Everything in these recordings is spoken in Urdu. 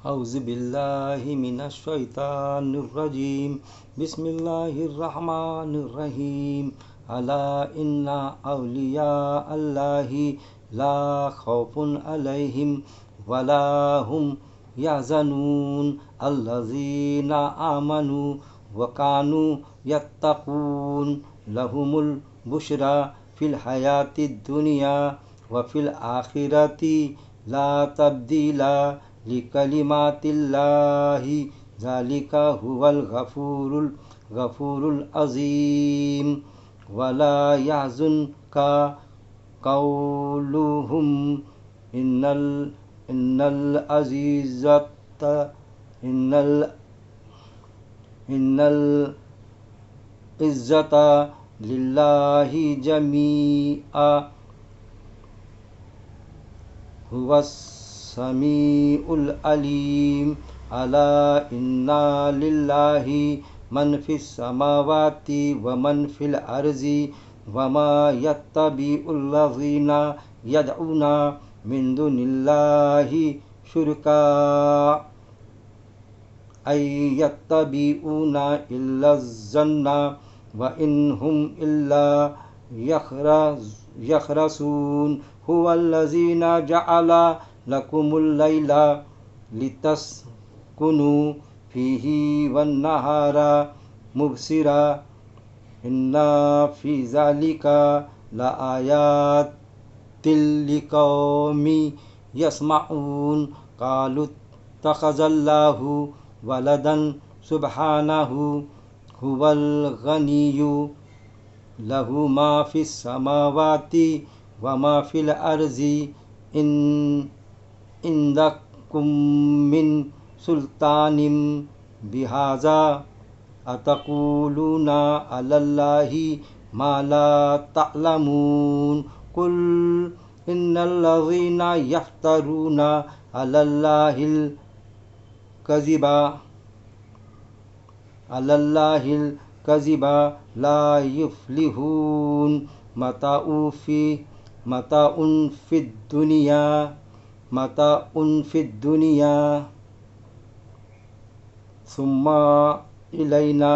اعوذ باللہ من الشیطان الرجیم بسم اللہ الرحمن الرحیم الا ان اولیاء اللہ لا خوف علیہم ولا هم يحزنون الذین آمنوا وكانوا يتقون لهم البشرى فی الحیاۃ الدنیا وفی الآخرۃ لا تبدیل لکلمات اللہ ذالک هو الغفور العظیم ولا يحزنک قولهم ان العزت للہ جمیعا هو السمیع العلیم الا ان للہ من فی السماوات ومن فی الارض وما یتبع الذین یدعون من دون اللہ شرکاء ان یتبعون الا الظن وان هم الا یخرصون هو الذین جعل لکم اللیل لتسکنوا فیہ والنہار مبصرا ان فی ذلک لآیات لقوم یسمعون قالوا اتخذ اللہ ولدا سبحانہ هو الغنی لہ ما فی السماوات وما فی الارض ان عندکم من سلطان بہذا اتقولون علی اللہ ما لا تعلمون قل ان الذین یفترون علی اللہ الکذب لا یفلحون متاع فی الدنیا ثم الینا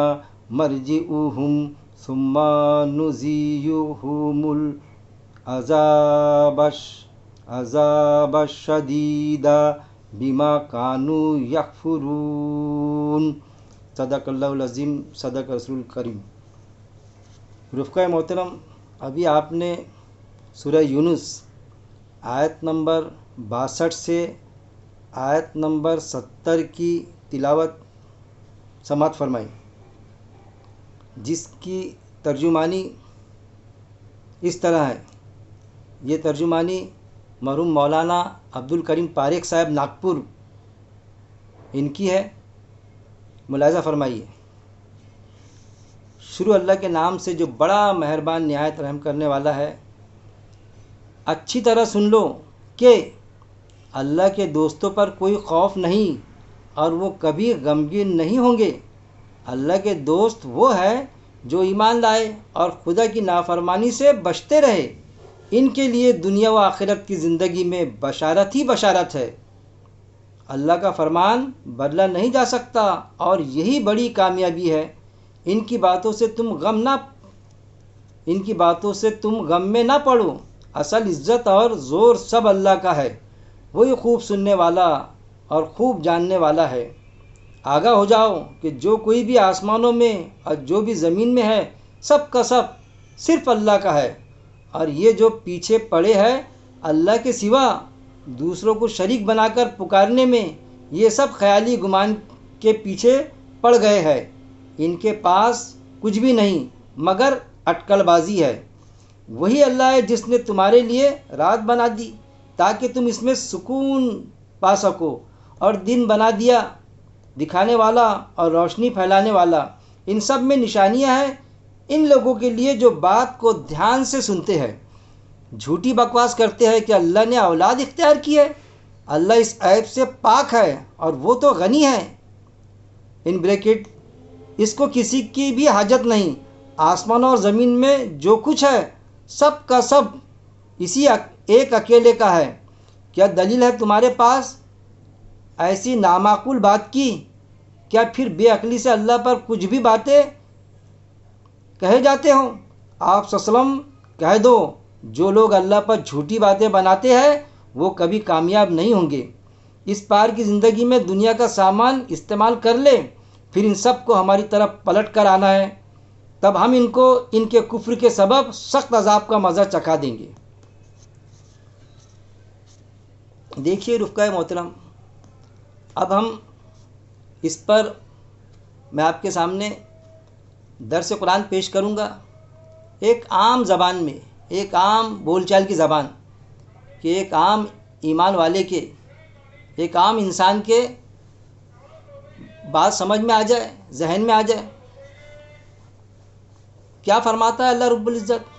مرجعهم ثم نذیقهم العذاب الشدید بما كانوا یکفرون۔ صدق اللہ العظیم، صدق رسول کریم۔ رفقۂ محترم، ابھی آپ نے سورہ یونس آیت نمبر 62 سے آیت نمبر 70 کی تلاوت سماعت فرمائی، جس کی ترجمانی اس طرح ہے۔ یہ ترجمانی مرحوم مولانا عبدالکریم پاریخ صاحب ناگپور ان کی ہے، ملاحظہ فرمائیے۔ شروع اللہ کے نام سے جو بڑا مہربان نہایت رحم کرنے والا ہے۔ اچھی طرح سن لو کہ اللہ کے دوستوں پر کوئی خوف نہیں اور وہ کبھی غمگین نہیں ہوں گے۔ اللہ کے دوست وہ ہے جو ایمان لائے اور خدا کی نافرمانی سے بچتے رہے۔ ان کے لیے دنیا و آخرت کی زندگی میں بشارت ہی بشارت ہے۔ اللہ کا فرمان بدلا نہیں جا سکتا اور یہی بڑی کامیابی ہے۔ ان کی باتوں سے تم غم میں نہ پڑو۔ اصل عزت اور زور سب اللہ کا ہے، وہی خوب سننے والا اور خوب جاننے والا ہے۔ آگاہ ہو جاؤ کہ جو کوئی بھی آسمانوں میں اور جو بھی زمین میں ہے، سب کا سب صرف اللہ کا ہے، اور یہ جو پیچھے پڑے ہیں اللہ کے سوا دوسروں کو شریک بنا کر پکارنے میں، یہ سب خیالی گمان کے پیچھے پڑ گئے ہیں۔ ان کے پاس کچھ بھی نہیں مگر اٹکل بازی ہے۔ وہی اللہ ہے جس نے تمہارے لیے رات بنا دی تاکہ تم اس میں سکون پا سکو، اور دن بنا دیا دکھانے والا اور روشنی پھیلانے والا۔ ان سب میں نشانیاں ہیں ان لوگوں کے لیے جو بات کو دھیان سے سنتے ہیں۔ جھوٹی بکواس کرتے ہیں کہ اللہ نے اولاد اختیار کی ہے۔ اللہ اس عیب سے پاک ہے اور وہ تو غنی ہے۔ ان بریکٹ اس کو کسی کی بھی حاجت نہیں۔ آسمانوں اور زمین میں جو کچھ ہے سب کا سب اسی ایک اکیلے کا ہے۔ کیا دلیل ہے تمہارے پاس ایسی نامعقول بات کی، کیا پھر بے عقلی سے اللہ پر کچھ بھی باتیں کہے جاتے ہوں؟ آپ صلی اللہ علیہ وسلم کہہ دو، جو لوگ اللہ پر جھوٹی باتیں بناتے ہیں وہ کبھی کامیاب نہیں ہوں گے۔ اس پار کی زندگی میں دنیا کا سامان استعمال کر لے، پھر ان سب کو ہماری طرف پلٹ کر آنا ہے، تب ہم ان کو ان کے کفر کے سبب سخت عذاب کا مزہ چکھا دیں گے۔ دیکھیے رفقائے محترم، اب ہم اس پر میں آپ کے سامنے درس قرآن پیش کروں گا، ایک عام زبان میں، ایک عام بول چال کی زبان، کہ ایک عام ایمان والے کے، ایک عام انسان کے بات سمجھ میں آ جائے، ذہن میں آ جائے۔ کیا فرماتا ہے اللہ رب العزت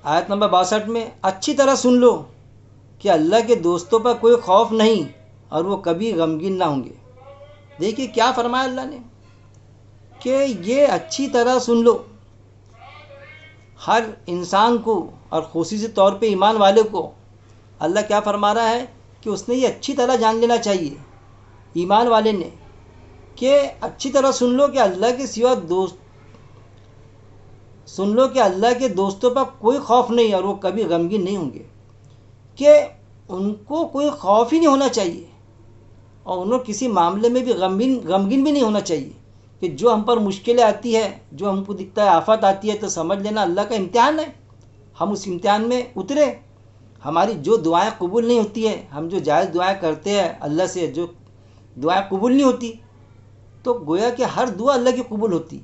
آیت نمبر 62 میں؟ اچھی طرح سن لو کہ اللہ کے دوستوں پر کوئی خوف نہیں اور وہ کبھی غمگین نہ ہوں گے۔ دیکھیے کیا فرمایا اللہ نے، کہ یہ اچھی طرح سن لو، ہر انسان کو اور خصوصی طور پہ ایمان والے کو اللہ کیا فرما رہا ہے کہ اس نے یہ اچھی طرح جان لینا چاہیے ایمان والے نے، کہ اچھی طرح سن لو کہ اللہ کے سوا سن لو کہ اللہ کے دوستوں پر کوئی خوف نہیں اور وہ کبھی غمگین نہیں ہوں گے، کہ ان کو کوئی خوف ہی نہیں ہونا چاہیے اور انہوں کسی معاملے میں بھی غمگین بھی نہیں ہونا چاہیے، کہ جو ہم پر مشکلیں آتی ہے، جو ہم کو دکھتا ہے آفت آتی ہے، تو سمجھ لینا اللہ کا امتحان ہے، ہم اس امتحان میں اترے۔ ہماری جو دعائیں قبول نہیں ہوتی ہے، ہم جو جائز دعائیں کرتے ہیں اللہ سے، جو دعائیں قبول نہیں ہوتی، تو گویا کہ ہر دعا اللہ کی قبول ہوتی۔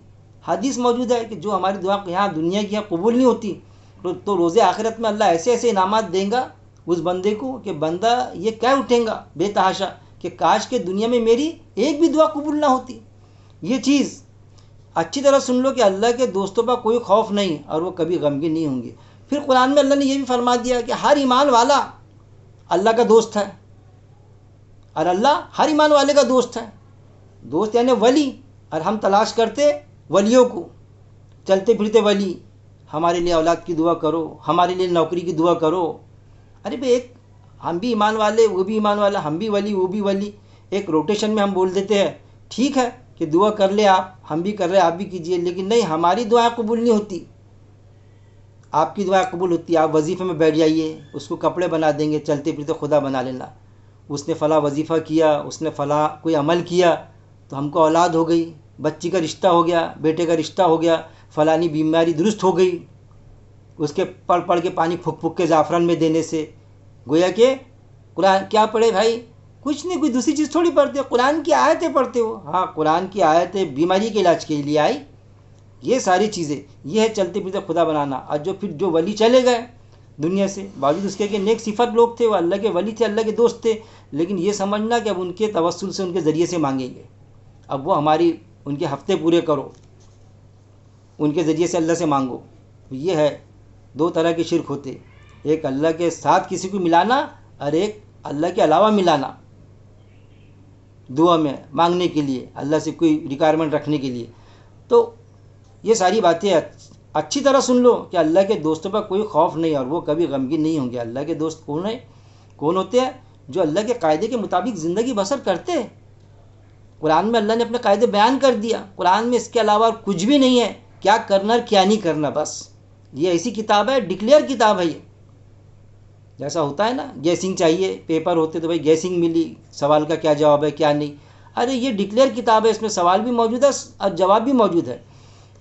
حدیث موجود ہے کہ جو ہماری دعا یہاں دنیا کی یہاں قبول نہیں ہوتی، تو روز آخرت میں اللہ ایسے ایسے انعامات دیں گا اس بندے کو کہ بندہ یہ کہہ اٹھیں گا بے تحاشا کہ کاش کے دنیا میں میری ایک بھی دعا قبول نہ ہوتی۔ یہ چیز اچھی طرح سن لو کہ اللہ کے دوستوں پر کوئی خوف نہیں اور وہ کبھی غمگین نہیں ہوں گے۔ پھر قرآن میں اللہ نے یہ بھی فرما دیا کہ ہر ایمان والا اللہ کا دوست ہے، اور اللہ ہر ایمان والے کا دوست ہے۔ دوست یعنی ولی، اور ہم تلاش کرتے ولیوں کو، چلتے پھرتے ولی، ہمارے لیے اولاد کی دعا کرو، ہمارے لیے نوکری کی دعا کرو۔ ارے بھئی ایک ہم بھی ایمان والے، وہ بھی ایمان والا، ہم بھی ولی وہ بھی ولی، ایک روٹیشن میں ہم بول دیتے ہیں، ٹھیک ہے کہ دعا کر لے آپ، ہم بھی کر رہے آپ بھی کیجئے، لیکن نہیں، ہماری دعائیں قبول نہیں ہوتی، آپ کی دعائیں قبول ہوتی ہے۔ آپ وظیفے میں بیٹھ جائیے، اس کو کپڑے بنا دیں گے، چلتے پھرتے خدا بنا لینا، اس نے فلاں وظیفہ کیا، اس نے فلاں کوئی عمل کیا تو ہم کو اولاد ہو گئی، بچی کا رشتہ ہو گیا، بیٹے کا رشتہ ہو گیا، فلانی بیماری درست ہو گئی، اس کے پڑھ پڑھ کے پانی پھک پھک کے زعفران میں دینے سے۔ گویا کہ قرآن کیا پڑھے بھائی؟ کچھ نہیں، کوئی دوسری چیز تھوڑی پڑھتے ہو، قرآن کی آیتیں پڑھتے ہو۔ ہاں قرآن کی آیتیں بیماری کے علاج کے لیے آئی، یہ ساری چیزیں، یہ ہے چلتے پھرتے خدا بنانا۔ اور جو ولی چلے گئے دنیا سے، باوجود اس کے کہ نیک صفت لوگ تھے، وہ اللہ کے ولی تھے، اللہ کے دوست تھے، لیکن یہ سمجھنا کہ اب ان کے توسل سے، ان کے ذریعے سے مانگیں گے، اب وہ ان کے ہفتے پورے کرو، ان کے ذریعے سے اللہ سے مانگو۔ یہ ہے، دو طرح کے شرک ہوتے، ایک اللہ کے ساتھ کسی کو ملانا اور ایک اللہ کے علاوہ ملانا دعا میں مانگنے کے لیے، اللہ سے کوئی ریکوائرمنٹ رکھنے کے لیے۔ تو یہ ساری باتیں اچھی طرح سن لو کہ اللہ کے دوستوں پر کوئی خوف نہیں اور وہ کبھی غمگین نہیں ہوں گے۔ اللہ کے دوست کون ہوتے ہیں؟ جو اللہ کے قاعدے کے مطابق زندگی بسر کرتے ہیں۔ قرآن میں اللہ نے اپنے قاعدے بیان کر دیا، قرآن میں اس کے علاوہ اور کچھ بھی نہیں ہے، کیا کرنا اور کیا نہیں کرنا، بس یہ ایسی کتاب ہے، ڈکلیئر کتاب ہے۔ یہ جیسا ہوتا ہے نا، گیسنگ چاہیے، پیپر ہوتے تو بھائی گیسنگ ملی، سوال کا کیا جواب ہے کیا نہیں، ارے یہ ڈکلیئر کتاب ہے، اس میں سوال بھی موجود ہے اور جواب بھی موجود ہے۔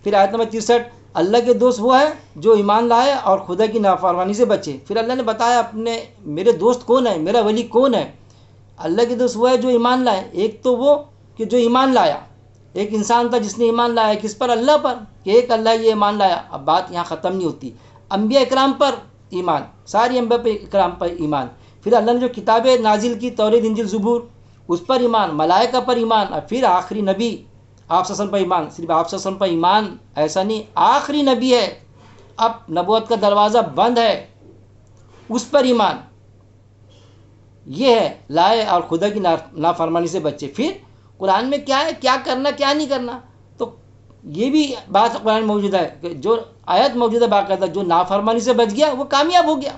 پھر آیت نمبر 63، اللہ کے دوست وہ ہے جو ایمان لائے اور خدا کی نافرمانی سے بچے۔ پھر اللہ نے بتایا میرے دوست کون ہے، میرا ولی کون ہے۔ اللہ کے دوست وہ ہے جو ایمان لائے، ایک تو وہ کہ جو ایمان لایا، ایک انسان تھا جس نے ایمان لایا، کس پر؟ اللہ پر، کہ ایک اللہ یہ ایمان لایا۔ اب بات یہاں ختم نہیں ہوتی، انبیاء اکرام پر ایمان، ساری انبیاء اکرام پر ایمان، پھر اللہ نے جو کتابیں نازل کی، توریت انجیل زبور، اس پر ایمان، ملائکہ پر ایمان، اور پھر آخری نبی آپ صلی اللہ علیہ وسلم پر ایمان۔ صرف آپ صلی اللہ علیہ وسلم پر ایمان ایسا نہیں، آخری نبی ہے، اب نبوت کا دروازہ بند ہے، اس پر ایمان، یہ ہے لائے اور خدا کی نافرمانی سے بچے۔ پھر قرآن میں کیا ہے، کیا کرنا کیا نہیں کرنا، تو یہ بھی بات قرآن میں موجود ہے کہ جو آیت موجود ہے باقاعدہ، جو نافرمانی سے بچ گیا وہ کامیاب ہو گیا۔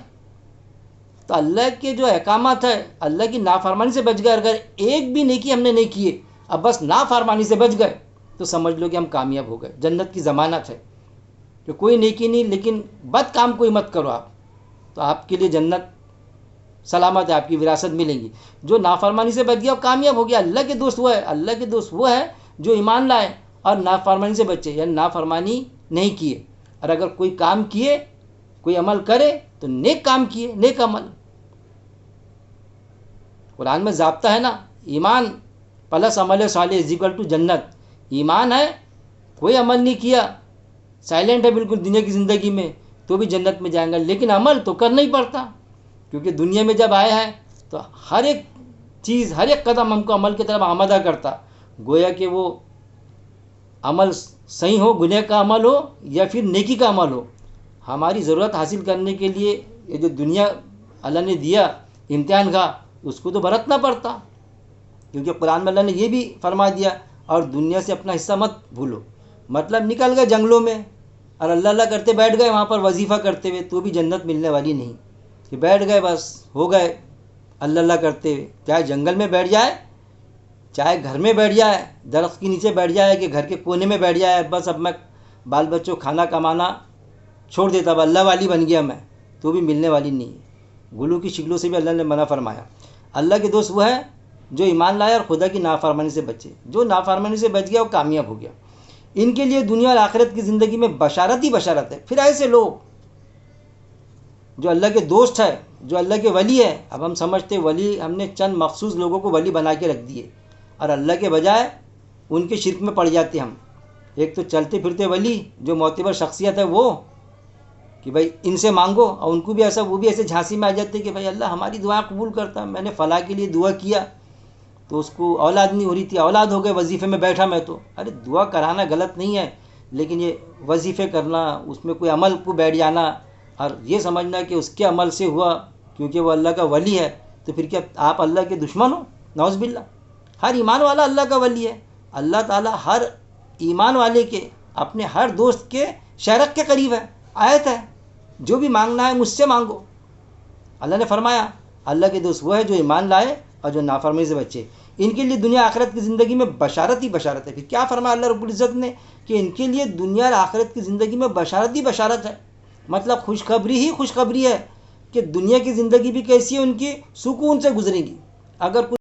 تو اللہ کے جو احکامات ہے، اللہ کی نافرمانی سے بچ گئے. اگر ایک بھی نیکی ہم نے نہیں کیے، اب بس نافرمانی سے بچ گئے، تو سمجھ لو کہ ہم کامیاب ہو گئے. جنت کی ضمانت ہے کہ کوئی نیکی نہیں، لیکن بد کام کوئی مت کرو آپ، تو آپ کے لیے جنت سلامت ہے، آپ کی وراثت ملیں گی. جو نافرمانی سے بچ گیا وہ کامیاب ہو گیا. اللہ کے دوست وہ ہے، اللہ کے دوست وہ ہے جو ایمان لائے اور نافرمانی سے بچے، یعنی نافرمانی نہیں کیے. اور اگر کوئی کام کیے، کوئی عمل کرے تو نیک کام کیے، نیک عمل. قرآن میں ضابطہ ہے نا، ایمان پلس عمل صالح از اکول ٹو جنت. ایمان ہے، کوئی عمل نہیں کیا، سائلنٹ ہے بالکل دنیا کی زندگی میں، تو بھی جنت میں جائیں گا. لیکن عمل تو کرنا ہی پڑتا، کیونکہ دنیا میں جب آیا ہے تو ہر ایک چیز، ہر ایک قدم ہم کو عمل کی طرف آمادہ کرتا. گویا کہ وہ عمل صحیح ہو، گناہ کا عمل ہو یا پھر نیکی کا عمل ہو، ہماری ضرورت حاصل کرنے کے لیے یہ جو دنیا اللہ نے دیا امتحان کا، اس کو تو برتنا پڑتا. کیونکہ قرآن میں اللہ نے یہ بھی فرما دیا، اور دنیا سے اپنا حصہ مت بھولو. مطلب نکل گئے جنگلوں میں اور اللہ اللہ کرتے بیٹھ گئے وہاں پر وظیفہ کرتے ہوئے، تو بھی جنت ملنے والی نہیں. کہ بیٹھ گئے بس ہو گئے اللہ اللہ کرتے ہوئے، چاہے جنگل میں بیٹھ جائے، چاہے گھر میں بیٹھ جائے، درخت کے نیچے بیٹھ جائے، کہ گھر کے کونے میں بیٹھ جائے، بس اب میں بال بچوں کھانا کمانا چھوڑ دیتا، اب اللہ والی بن گیا میں، تو بھی ملنے والی نہیں ہے. گلو کی شکلوں سے بھی اللہ نے منع فرمایا. اللہ کے دوست وہ ہے جو ایمان لائے اور خدا کی نافرمانی سے بچے. جو نافرمانی سے بچ گیا وہ کامیاب ہو گیا. ان کے لیے دنیا اور آخرت کی زندگی میں بشارت ہی بشارت ہے. پھر ایسے لوگ جو اللہ کے دوست ہے، جو اللہ کے ولی ہے، اب ہم سمجھتے ولی ہم نے چند مخصوص لوگوں کو ولی بنا کے رکھ دیے، اور اللہ کے بجائے ان کے شرک میں پڑ جاتے ہم. ایک تو چلتے پھرتے ولی جو معتبر شخصیت ہے وہ، کہ بھائی ان سے مانگو، اور ان کو بھی ایسا، وہ بھی ایسے جھانسی میں آ جاتے کہ بھائی اللہ ہماری دعائیں قبول کرتا، میں نے فلاں کے لیے دعا کیا تو اس کو اولاد نہیں ہو رہی تھی، اولاد ہو گئے، وظیفے میں بیٹھا میں تو. ارے دعا کرانا غلط نہیں ہے، لیکن یہ وظیفے کرنا، اس میں کوئی عمل کو بیٹھ جانا اور یہ سمجھنا کہ اس کے عمل سے ہوا کیونکہ وہ اللہ کا ولی ہے، تو پھر کیا آپ اللہ کے دشمن ہو؟ نعوذ باللہ. ہر ایمان والا اللہ کا ولی ہے. اللہ تعالیٰ ہر ایمان والے کے، اپنے ہر دوست کے شہرک کے قریب ہے. آیت ہے، جو بھی مانگنا ہے مجھ سے مانگو. اللہ نے فرمایا اللہ کے دوست وہ ہے جو ایمان لائے اور جو نافرمانی سے بچے. ان کے لیے دنیا آخرت کی زندگی میں بشارت ہی بشارت ہے. پھر کیا فرمایا اللہ رب العزت نے کہ ان کے لیے دنیا اور آخرت کی زندگی میں بشارت ہی بشارت ہے. مطلب خوشخبری ہی خوشخبری ہے کہ دنیا کی زندگی بھی کیسی ہے، ان کی سکون سے گزرے گی. اگر